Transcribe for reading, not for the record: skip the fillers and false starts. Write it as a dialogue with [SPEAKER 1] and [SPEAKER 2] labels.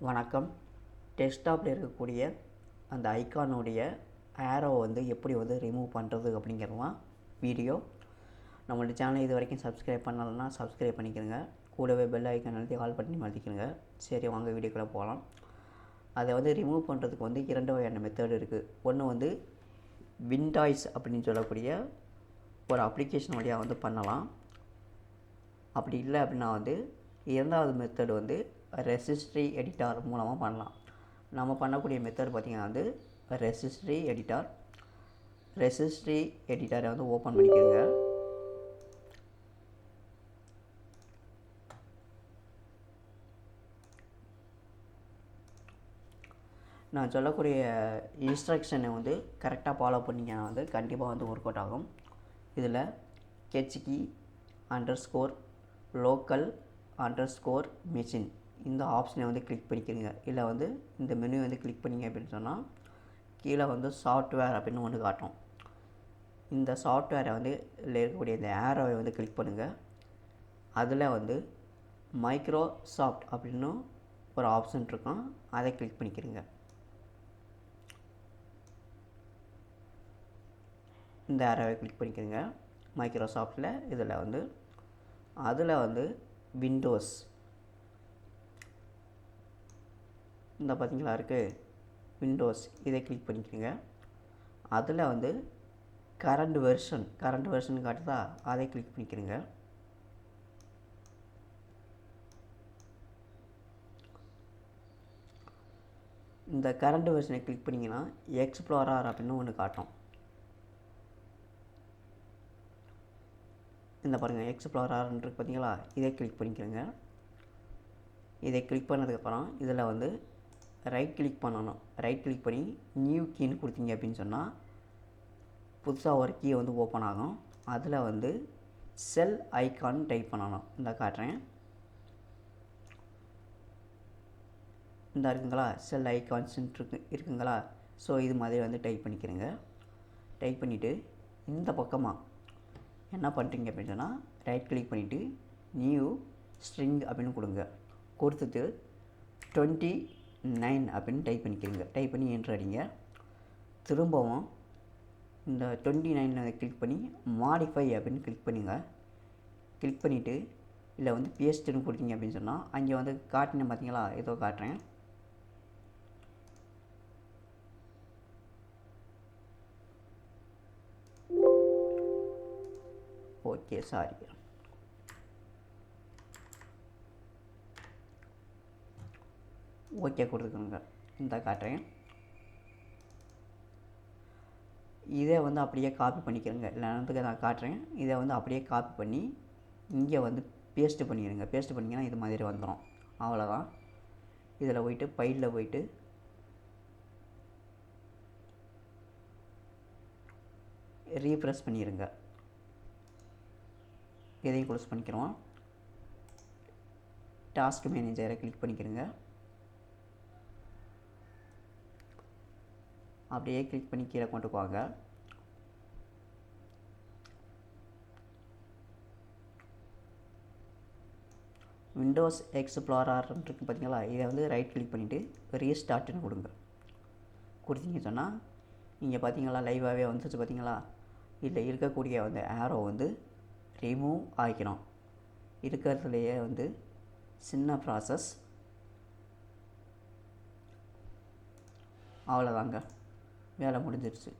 [SPEAKER 1] வணக்கம். டெஸ்க்டாப்பில் இருக்கக்கூடிய அந்த ஐக்கானுடைய ஆரோ வந்து எப்படி வந்து ரிமூவ் பண்ணுறது அப்படிங்கிறது தான் வீடியோ. நம்மளோட சேனலை இது வரைக்கும் சப்ஸ்கிரைப் பண்ணலைன்னா சப்ஸ்கிரைப் பண்ணிக்கிறங்க. கூடவே பெல் ஐக்கான் அழுத்தி ஆல் பட்டனையும் அழுத்திக்கிறங்க. சரி, வாங்க வீடியோக்குள்ளே போகலாம். அதை வந்து ரிமூவ் பண்ணுறதுக்கு வந்து 2 வகையான மெத்தட் இருக்குது. ஒன்று வந்து விண்டாய்ஸ் அப்படின்னு சொல்லக்கூடிய ஒரு அப்ளிகேஷன் வழியாக வந்து பண்ணலாம். அப்படி இல்லை அப்படின்னா வந்து இரண்டாவது மெத்தட் வந்து ரெசிஸ்ட்ரி எடிட்டார் மூலமாக பண்ணலாம். நம்ம பண்ணக்கூடிய மெத்தட் பார்த்திங்கன்னா வந்து ரெசிஸ்ட்ரி எடிட்டரை வந்து ஓப்பன் பண்ணிக்கிறங்க. நான் சொல்லக்கூடிய இன்ஸ்ட்ரக்ஷனை வந்து கரெக்டாக ஃபாலோ பண்ணிங்கன்னா வந்து கண்டிப்பாக வந்து ஒர்க் அவுட் ஆகும். இதில் ஹெச்கி _local_machine இந்த ஆப்ஷனை வந்து கிளிக் பண்ணிக்கிறீங்க. இல்லை வந்து இந்த மெனு வந்து கிளிக் பண்ணிங்க அப்படின்னு சொன்னால் கீழே வந்து சாஃப்ட்வேர் அப்படின்னு ஒன்று காட்டும். இந்த சாஃப்ட்வேரை வந்து இதில் இருக்கக்கூடிய இந்த ஏரோவை வந்து கிளிக் பண்ணுங்கள். அதில் வந்து மைக்ரோசாஃப்ட் அப்படின்னு ஒரு ஆப்ஷன் இருக்கும், அதை கிளிக் பண்ணிக்கிறீங்க. இந்த ஏரோவை கிளிக் பண்ணிக்கிறீங்க மைக்ரோசாஃப்டில். இதில் வந்து அதில் வந்து விண்டோஸ் இந்த பார்த்திங்களா இருக்குது விண்டோஸ், இதை கிளிக் பண்ணிக்கோங்க. அதில் வந்து கரண்ட் வெர்ஷன் காட்டுதா, அதை கிளிக் பண்ணிக்கிறங்க. இந்த கரண்ட் வெர்ஷனை கிளிக் பண்ணிங்கன்னா எக்ஸ்ப்ளோரர் அப்படின்னு ஒன்று காட்டும். இந்த பாருங்கள் எக்ஸ்ப்ளோரர்ன்றது பார்த்தீங்களா, இதை கிளிக் பண்ணிக்கிறங்க. இதை கிளிக் பண்ணதுக்கப்புறம் இதில் வந்து ரைட் கிளிக் பண்ணணும். ரைட் கிளிக் பண்ணி நியூ கீன்னு கொடுத்தீங்க அப்படின்னு சொன்னால் புதுசாக ஒரு கீ வந்து ஓப்பன் ஆகும். அதில் வந்து செல் ஐக்கான் டைப் பண்ணணும். இந்த காட்டுறேன், இந்த இருக்குங்களா செல் ஐக்கான்ஸ் இருக்குங்களா. ஸோ இது மாதிரி வந்து டைப் பண்ணிக்கிறேங்க. டைப் பண்ணிவிட்டு இந்த பக்கமாக என்ன பண்ணுறீங்க அப்படின்னு சொன்னால் ரைட் கிளிக் பண்ணிவிட்டு நியூ ஸ்ட்ரிங் அப்படின்னு கொடுங்க. கொடுத்துட்டு 29 அப்படின்னு டைப் பண்ணிக்கிறீங்க. டைப் பண்ணி என்ட்ரு அடிங்க. திரும்பவும் இந்த 29 கிளிக் பண்ணி மாடிஃபை அப்படின்னு கிளிக் பண்ணுங்க. கிளிக் பண்ணிவிட்டு இல்லை வந்து பேஸ்ட்டுன்னு கொடுத்தீங்க அப்படின்னு சொன்னால் அங்கே வந்து காட்டினேன் பார்த்தீங்களா, ஏதோ காட்டுறேன். Okay, sorry. ஓகே கொடுத்துக்கோங்க. இந்த காட்டுறேன். இதை வந்து அப்படியே காப்பி பண்ணிக்கிறேங்க. இல்லைன்றதுக்கு நான் காட்டுறேன். இதை வந்து அப்படியே காப்பி பண்ணி இங்கே வந்து பேஸ்ட்டு பண்ணிடுங்க. பேஸ்ட் பண்ணிங்கன்னா இது மாதிரி வந்துடும். அவ்வளோதான். இதில் போய்ட்டு ஃபைலில் போய்ட்டு ரீஃப்ரெஷ் பண்ணிடுங்க. இதையும் க்ளோஸ் பண்ணிக்கிறோம். டாஸ்க் மேனேஜரை கிளிக் பண்ணிக்கிறேங்க. அப்படியே கிளிக் பண்ணி கீழே கொண்டு போவாங்க. விண்டோஸ் எக்ஸ்ப்ளோரர் இருக்குது பார்த்தீங்களா, இதை வந்து ரைட் கிளிக் பண்ணிவிட்டு ரீஸ்டார்ட்னு கொடுங்க. கொடுத்தீங்க சொன்னால் இங்கே பார்த்தீங்களா லைவாகவே வந்துச்சு பார்த்தீங்களா. இதில் இருக்கக்கூடிய வந்து ஆரோ வந்து ரிமூவ் ஆகிக்கணும். இருக்கிறதுலையே வந்து சின்ன ப்ராசஸ். அவ்வளோதாங்க, வேலை முடிஞ்சிருச்சு.